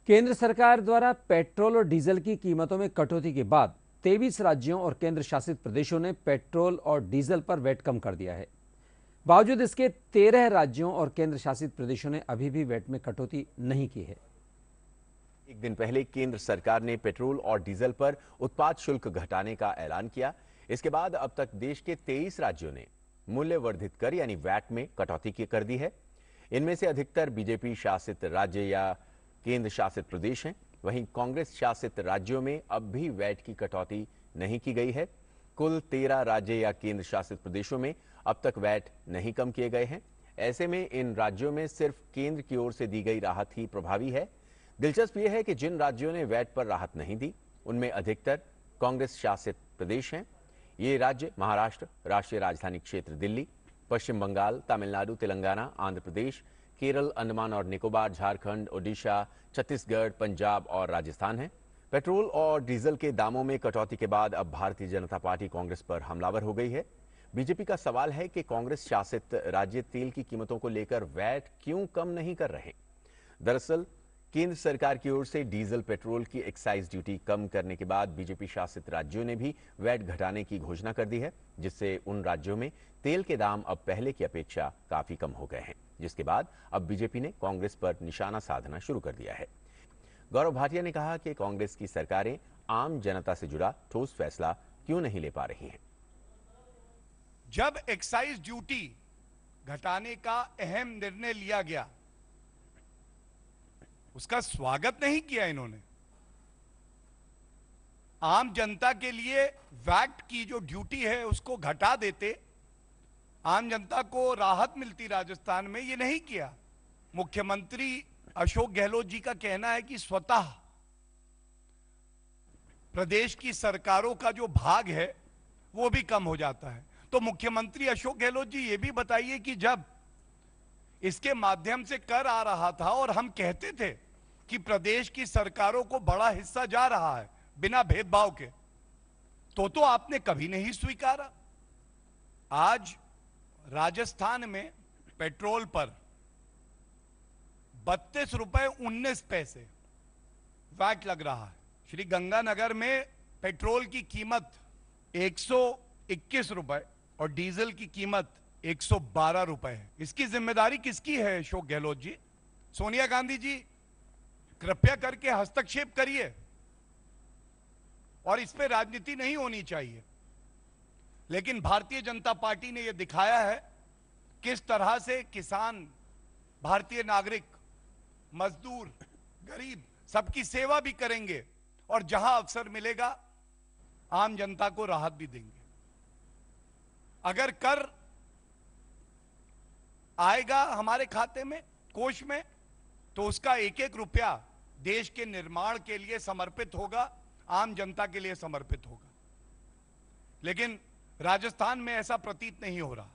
केंद्र सरकार द्वारा पेट्रोल और डीजल की कीमतों में कटौती के बाद 23 राज्यों और केंद्र शासित प्रदेशों ने पेट्रोल और डीजल पर वैट कम कर दिया है। बावजूद इसके 13 राज्यों और केंद्र शासित प्रदेशों ने अभी भी वैट में कटौती नहीं की है। एक दिन पहले केंद्र सरकार ने पेट्रोल और डीजल पर उत्पाद शुल्क घटाने का ऐलान किया। इसके बाद अब तक देश के 23 राज्यों ने मूल्य वर्धित कर यानी वैट में कटौती की कर दी है। इनमें से अधिकतर बीजेपी शासित राज्य या केंद्र शासित प्रदेश हैं। वहीं कांग्रेस शासित राज्यों में अब भी वैट की कटौती नहीं की गई है। कुल 13 राज्य या केंद्र शासित प्रदेशों में अब तक वैट नहीं कम किए गए हैं। ऐसे में इन राज्यों में सिर्फ केंद्र की ओर से दी गई राहत ही प्रभावी है। दिलचस्प यह है कि जिन राज्यों ने वैट पर राहत नहीं दी उनमें अधिकतर कांग्रेस शासित प्रदेश हैं। ये राज्य महाराष्ट्र, राष्ट्रीय राजधानी क्षेत्र दिल्ली, पश्चिम बंगाल, तमिलनाडु, तेलंगाना, आंध्र प्रदेश, केरल, अंडमान और निकोबार, झारखंड, ओडिशा, छत्तीसगढ़, पंजाब और राजस्थान हैं। पेट्रोल और डीजल के दामों में कटौती के बाद अब भारतीय जनता पार्टी कांग्रेस पर हमलावर हो गई है। बीजेपी का सवाल है कि कांग्रेस शासित राज्य तेल की कीमतों को लेकर वैट क्यों कम नहीं कर रहे। दरअसल केंद्र सरकार की ओर से डीजल पेट्रोल की एक्साइज ड्यूटी कम करने के बाद बीजेपी शासित राज्यों ने भी वैट घटाने की घोषणा कर दी है, जिससे उन राज्यों में तेल के दाम अब पहले की अपेक्षा काफी कम हो गए हैं, जिसके बाद अब बीजेपी ने कांग्रेस पर निशाना साधना शुरू कर दिया है। गौरव भाटिया ने कहा कि कांग्रेस की सरकारें आम जनता से जुड़ा ठोस फैसला क्यों नहीं ले पा रही हैं। जब एक्साइज ड्यूटी घटाने का अहम निर्णय लिया गया, उसका स्वागत नहीं किया इन्होंने। आम जनता के लिए वैट की जो ड्यूटी है उसको घटा देते, आम जनता को राहत मिलती राजस्थान में, ये नहीं किया। मुख्यमंत्री अशोक गहलोत जी का कहना है कि स्वतः प्रदेश की सरकारों का जो भाग है वो भी कम हो जाता है। तो मुख्यमंत्री अशोक गहलोत जी ये भी बताइए कि जब इसके माध्यम से कर आ रहा था और हम कहते थे कि प्रदेश की सरकारों को बड़ा हिस्सा जा रहा है बिना भेदभाव के, तो आपने कभी नहीं स्वीकारा। आज राजस्थान में पेट्रोल पर 32 रुपए 19 पैसे वैट लग रहा है। श्री गंगानगर में पेट्रोल की कीमत 121 रुपए और डीजल की कीमत 112 रुपए है। इसकी जिम्मेदारी किसकी है अशोक गहलोत जी? सोनिया गांधी जी, कृपया करके हस्तक्षेप करिए और इस पे राजनीति नहीं होनी चाहिए। लेकिन भारतीय जनता पार्टी ने यह दिखाया है किस तरह से किसान, भारतीय नागरिक, मजदूर, गरीब सबकी सेवा भी करेंगे और जहां अवसर मिलेगा आम जनता को राहत भी देंगे। अगर कर आएगा हमारे खाते में, कोष में, तो उसका एक एक रुपया देश के निर्माण के लिए समर्पित होगा, आम जनता के लिए समर्पित होगा। लेकिन राजस्थान में ऐसा प्रतीत नहीं हो रहा।